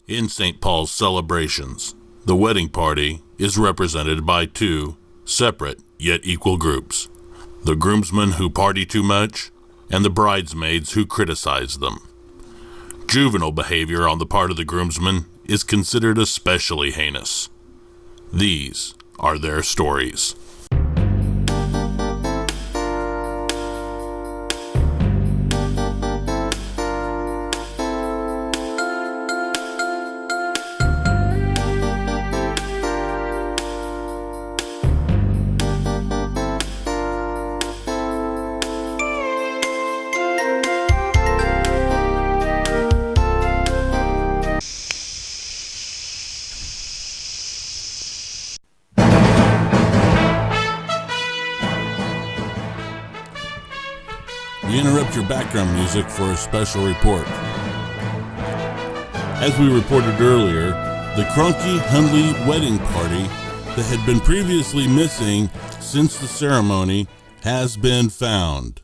In St. Paul's celebrations, the wedding party is represented by two separate yet equal groups: the groomsmen who party too much and the bridesmaids who criticize them. Juvenile behavior on the part of the groomsmen is considered especially heinous. These are their stories. We interrupt your background music for a special report. As we reported earlier, the Kroenke Hundley wedding party that had been previously missing since the ceremony has been found.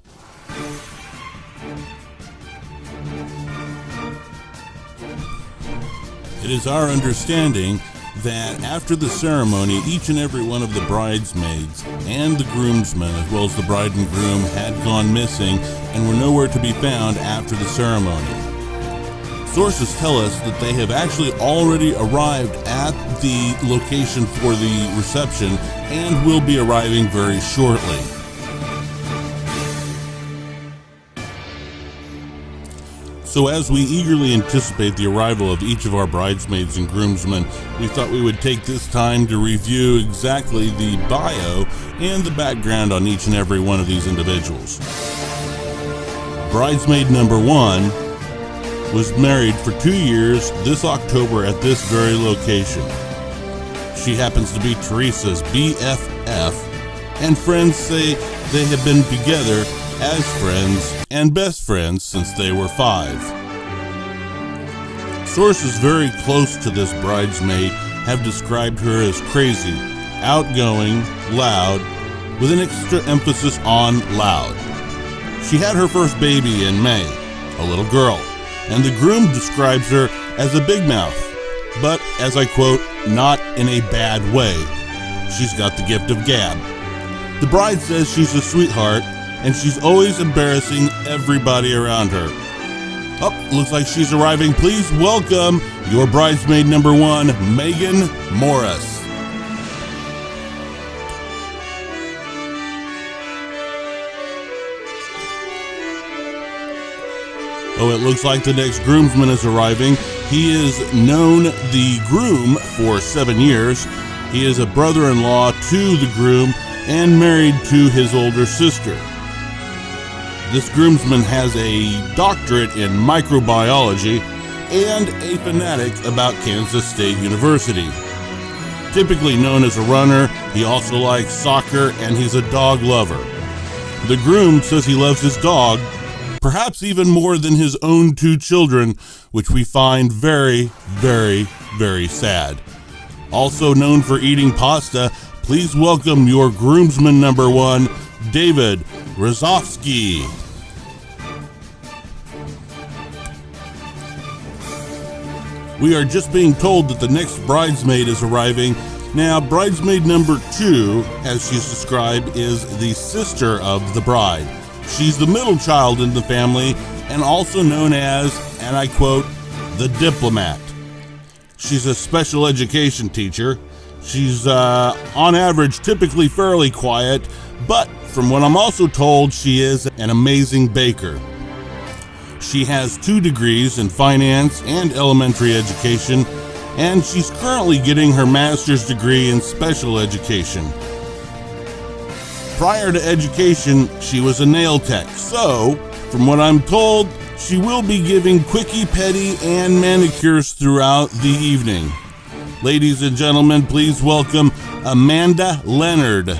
It is our understanding that after the ceremony, each and every one of the bridesmaids and the groomsmen, as well as the bride and groom, had gone missing and were nowhere to be found after the ceremony. Sources tell us that they have actually already arrived at the location for the reception and will be arriving very shortly. So as we eagerly anticipate the arrival of each of our bridesmaids and groomsmen, we thought we would take this time to review exactly the bio and the background on each and every one of these individuals. Bridesmaid number 1 was married for 2 years this October at this very location. She happens to be Teresa's BFF, and friends say they have been together as friends and best friends since they were 5. Sources very close to this bridesmaid have described her as crazy, outgoing, loud, with an extra emphasis on loud. She had her first baby in May, a little girl, and the groom describes her as a big mouth, but, as I quote, not in a bad way. She's got the gift of gab. The bride says she's a sweetheart, and she's always embarrassing everybody around her. Oh, looks like she's arriving. Please welcome your bridesmaid number 1, Megan Morris. Oh, it looks like the next groomsman is arriving. He is known the groom for 7 years. He is a brother-in-law to the groom and married to his older sister. This groomsman has a doctorate in microbiology and a fanatic about Kansas State University. Typically known as a runner, he also likes soccer and he's a dog lover. The groom says he loves his dog, perhaps even more than his own 2 children, which we find very, very, very sad. Also known for eating pasta, please welcome your groomsman number 1, David Rozovsky. We are just being told that the next bridesmaid is arriving. Now, bridesmaid number 2, as she's described, is the sister of the bride. She's the middle child in the family and also known as, and I quote, the diplomat. She's a special education teacher. She's, on average, typically fairly quiet, but from what I'm also told, she is an amazing baker. She has 2 degrees in finance and elementary education, and she's currently getting her master's degree in special education. Prior to education, she was a nail tech, so, from what I'm told, she will be giving quickie, pedi, and manicures throughout the evening. Ladies and gentlemen, please welcome Amanda Leonard.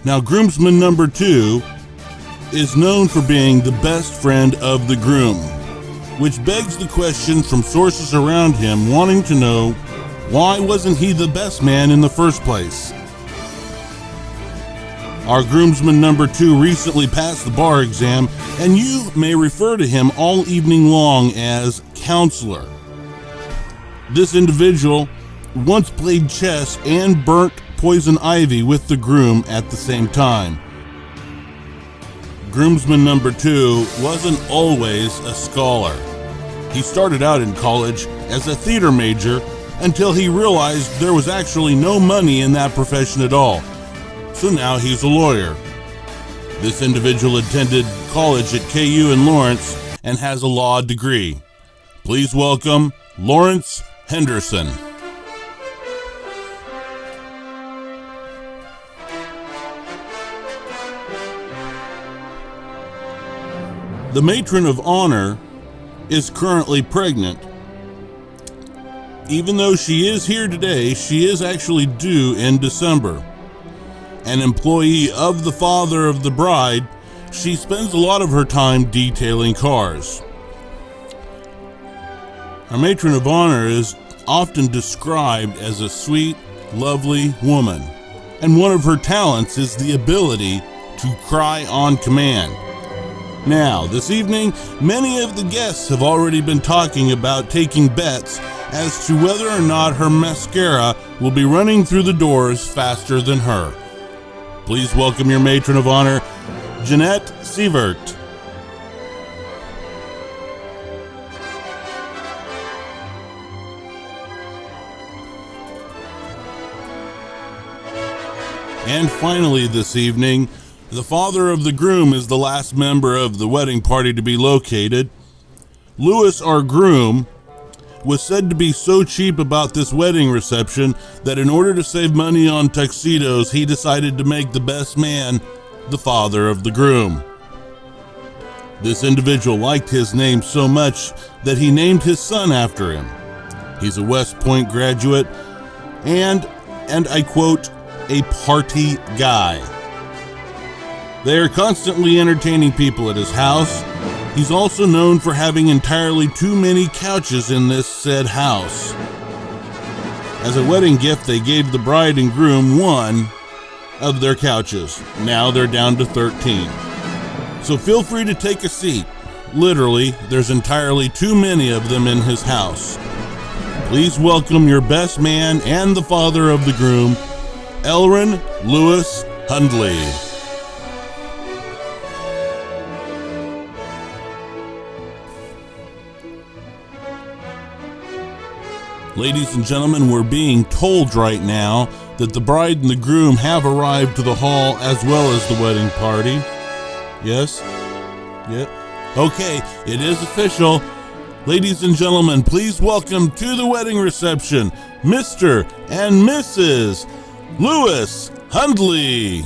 Now, groomsman number 2 is known for being the best friend of the groom, which begs the question from sources around him wanting to know, why wasn't he the best man in the first place? Our groomsman number 2 recently passed the bar exam, and you may refer to him all evening long as counselor. This individual once played chess and burnt poison ivy with the groom at the same time. Groomsman number 2 wasn't always a scholar. He started out in college as a theater major until he realized there was actually no money in that profession at all. So now he's a lawyer. This individual attended college at KU in Lawrence and has a law degree. Please welcome Lawrence Henderson. The matron of honor is currently pregnant. Even though she is here today, she is actually due in December. An employee of the father of the bride, she spends a lot of her time detailing cars. Our matron of honor is often described as a sweet, lovely woman, and one of her talents is the ability to cry on command. Now, this evening, many of the guests have already been talking about taking bets as to whether or not her mascara will be running through the doors faster than her. Please welcome your matron of honor, Jeanette Sievert. And finally this evening, the father of the groom is the last member of the wedding party to be located. Lewis, our groom, was said to be so cheap about this wedding reception that in order to save money on tuxedos, he decided to make the best man the father of the groom. This individual liked his name so much that he named his son after him. He's a West Point graduate and I quote, a party guy. They are constantly entertaining people at his house. He's also known for having entirely too many couches in this said house. As a wedding gift, they gave the bride and groom one of their couches. Now they're down to 13. So feel free to take a seat. Literally, there's entirely too many of them in his house. Please welcome your best man and the father of the groom, Elrin Lewis Hundley. Ladies and gentlemen, we're being told right now that the bride and the groom have arrived to the hall as well as the wedding party. Yes? Yep. Okay, it is official. Ladies and gentlemen, please welcome to the wedding reception, Mr. and Mrs. Lewis Hundley.